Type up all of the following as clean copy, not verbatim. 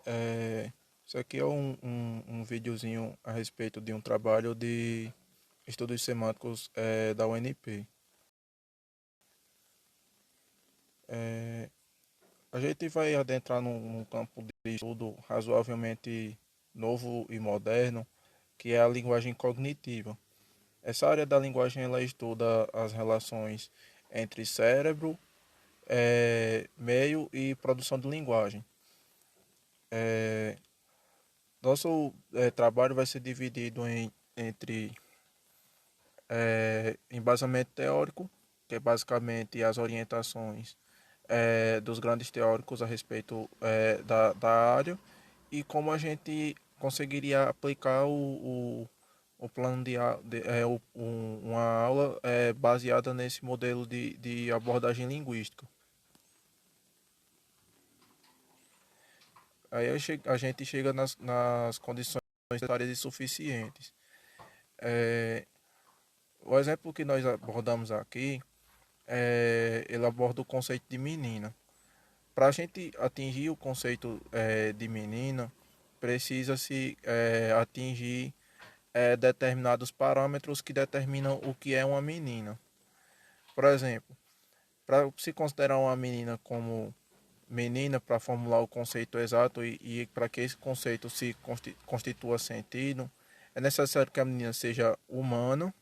É, Isso aqui é um videozinho a respeito de um trabalho de estudos semânticos da UNP. É, a gente vai adentrar num campo de estudo razoavelmente novo e moderno, que é a linguagem cognitiva. Essa área da linguagem ela estuda as relações entre cérebro, meio e produção de linguagem. É, Nosso trabalho vai ser dividido entre embasamento teórico, que é basicamente as orientações dos grandes teóricos a respeito da área, e como a gente conseguiria aplicar o plano uma aula baseada nesse modelo de abordagem linguística. Aí a gente chega nas condições necessárias e suficientes. É, o exemplo que nós abordamos aqui, ele aborda o conceito de menina. Para a gente atingir o conceito de menina, precisa-se atingir determinados parâmetros que determinam o que é uma menina. Por exemplo, para se considerar uma menina como menina, para formular o conceito exato e para que esse conceito se constitua sentido, é necessário que a menina seja humana,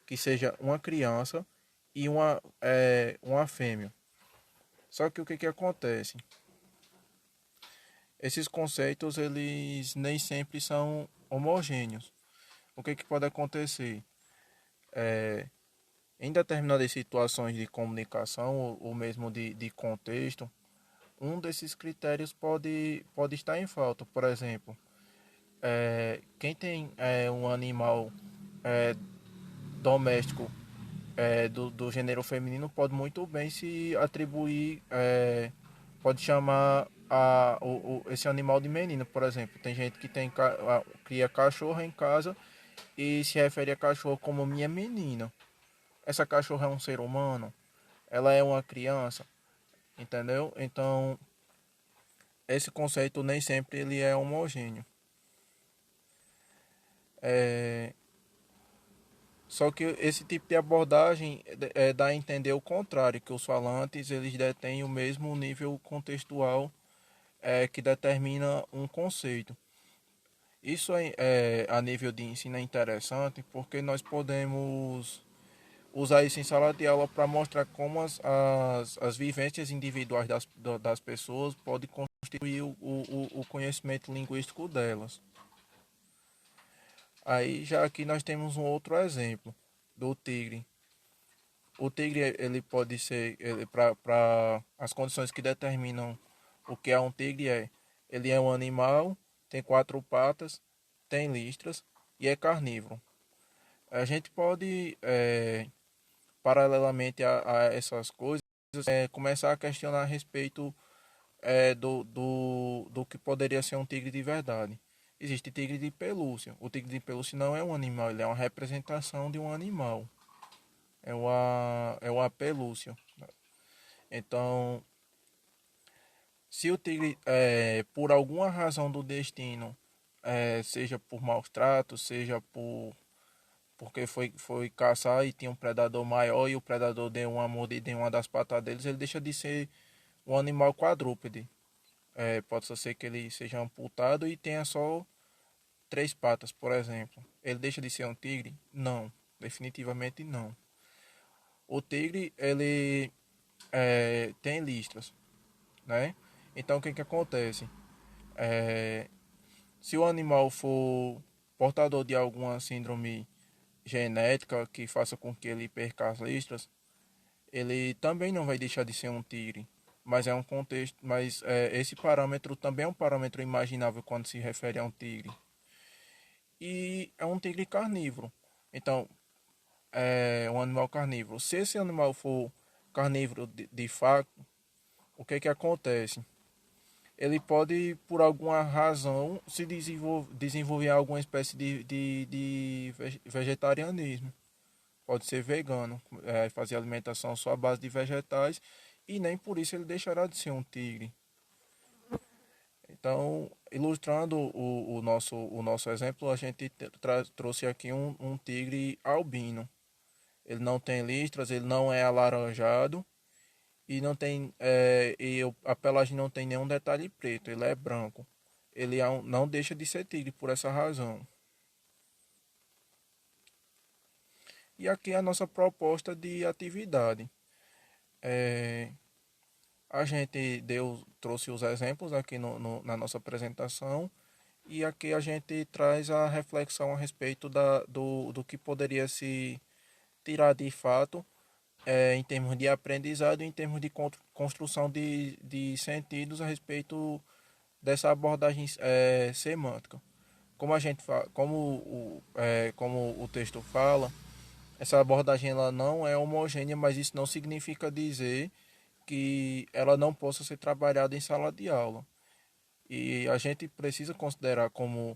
que seja uma criança e uma fêmea. Só que o que acontece? Esses conceitos eles nem sempre são homogêneos. O que pode acontecer? É, Em determinadas situações de comunicação ou mesmo de contexto, um desses critérios pode estar em falta. Por exemplo, quem tem um animal é, doméstico do gênero feminino pode muito bem se atribuir, pode chamar esse animal de menino, por exemplo. Tem gente que cria cachorro em casa e se refere a cachorro como minha menina. Essa cachorra é um ser humano, ela é uma criança, entendeu? Então, esse conceito nem sempre ele é homogêneo. É, Só que esse tipo de abordagem dá a entender o contrário, que os falantes eles detêm o mesmo nível contextual que determina um conceito. Isso a nível de ensino é interessante porque nós podemos usar isso em sala de aula para mostrar como as vivências individuais das pessoas podem constituir o conhecimento linguístico delas. Aí já aqui nós temos um outro exemplo do tigre. O tigre ele pode ser para as condições que determinam o que é um tigre ele é um animal, tem quatro patas, tem listras e é carnívoro. A gente pode paralelamente a essas coisas começar a questionar a respeito do que poderia ser um tigre de verdade. Existe tigre de pelúcia. O tigre de pelúcia não é um animal, ele é uma representação de um animal. É uma pelúcia. Então, se o tigre, por alguma razão do destino, seja por maus tratos, seja porque foi caçar e tinha um predador maior e o predador deu uma mordida em uma das patas deles, ele deixa de ser um animal quadrúpede. Pode ser que ele seja amputado e tenha só três patas, por exemplo. Ele deixa de ser um tigre? Não, definitivamente não. O tigre, ele tem listras, né? Então, o que acontece? É, Se o animal for portador de alguma síndrome genética que faça com que ele perca as listras, ele também não vai deixar de ser um tigre. Mas é um contexto, mas esse parâmetro também é um parâmetro imaginável quando se refere a um tigre. E é um tigre carnívoro. Então, é um animal carnívoro. Se esse animal for carnívoro de fato, o que acontece? Ele pode, por alguma razão, se desenvolver alguma espécie de vegetarianismo. Pode ser vegano, fazer alimentação só à base de vegetais, e nem por isso ele deixará de ser um tigre. Então, ilustrando o nosso exemplo, a gente trouxe aqui um tigre albino. Ele não tem listras, ele não é alaranjado e não tem a pelagem não tem nenhum detalhe preto, ele é branco. Ele não deixa de ser tigre por essa razão. E aqui a nossa proposta de atividade. É, a gente trouxe os exemplos aqui na nossa apresentação e aqui a gente traz a reflexão a respeito do que poderia se tirar de fato em termos de aprendizado, em termos de construção de sentidos a respeito dessa abordagem semântica. Como a gente como o texto fala, essa abordagem ela não é homogênea, mas isso não significa dizer que ela não possa ser trabalhada em sala de aula. E a gente precisa considerar como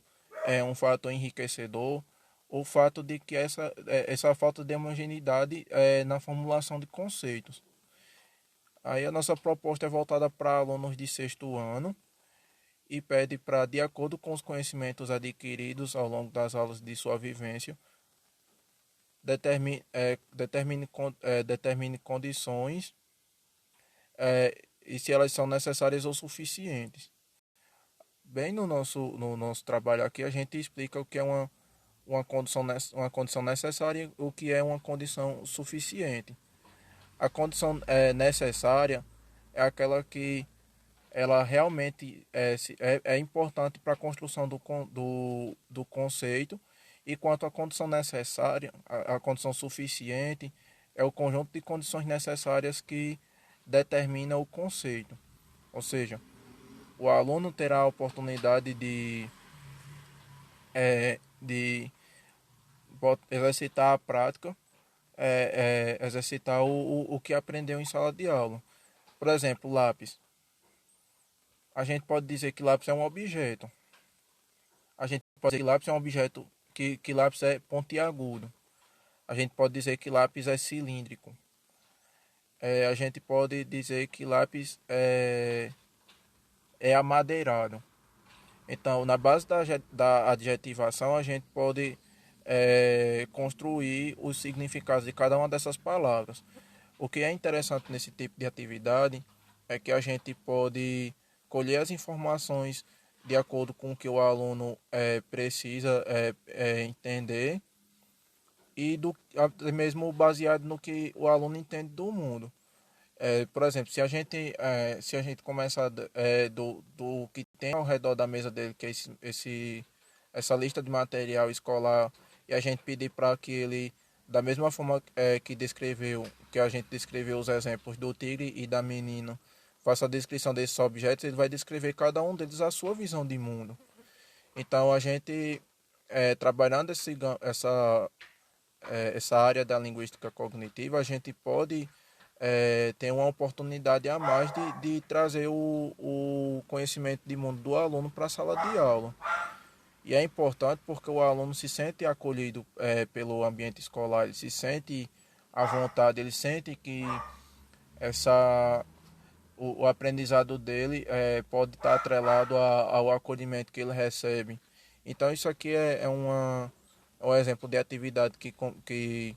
um fator enriquecedor o fato de que essa falta de homogeneidade na formulação de conceitos. Aí a nossa proposta é voltada para alunos de sexto ano e pede para, de acordo com os conhecimentos adquiridos ao longo das aulas de sua vivência, determine condições e se elas são necessárias ou suficientes. Bem, no nosso trabalho aqui, a gente explica o que é uma condição necessária e o que é uma condição suficiente. A condição necessária é aquela que ela realmente é importante para a construção do conceito, e quanto à condição necessária, a condição suficiente é o conjunto de condições necessárias que determina o conceito. Ou seja, o aluno terá a oportunidade de exercitar a prática, exercitar o que aprendeu em sala de aula. Por exemplo, lápis. A gente pode dizer que lápis é um objeto. A gente pode dizer que lápis é um objeto, que lápis é pontiagudo. A gente pode dizer que lápis é cilíndrico. A gente pode dizer que lápis é amadeirado. Então, na base da adjetivação, a gente pode construir os significados de cada uma dessas palavras. O que é interessante nesse tipo de atividade é que a gente pode colher as informações de acordo com o que o aluno precisa entender e até mesmo baseado no que o aluno entende do mundo. Por exemplo, se a gente começar do que tem ao redor da mesa dele, que é essa lista de material escolar, e a gente pedir para que ele, da mesma forma que a gente descreveu os exemplos do tigre e da menina, faça a descrição desses objetos, ele vai descrever cada um deles a sua visão de mundo. Então, a gente, trabalhando essa área da linguística cognitiva, a gente pode ter uma oportunidade a mais de trazer o conhecimento de mundo do aluno para a sala de aula. E é importante porque o aluno se sente acolhido pelo ambiente escolar, ele se sente à vontade, ele sente que o aprendizado dele pode estar atrelado ao acolhimento que ele recebe. Então isso aqui é um exemplo de atividade que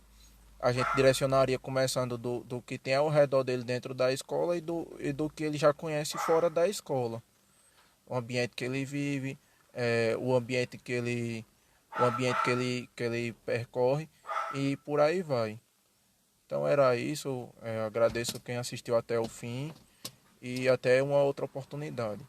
a gente direcionaria começando do que tem ao redor dele dentro da escola e do que ele já conhece fora da escola. O ambiente que ele vive, o ambiente que ele percorre e por aí vai. Então era isso, agradeço quem assistiu até o fim e até uma outra oportunidade.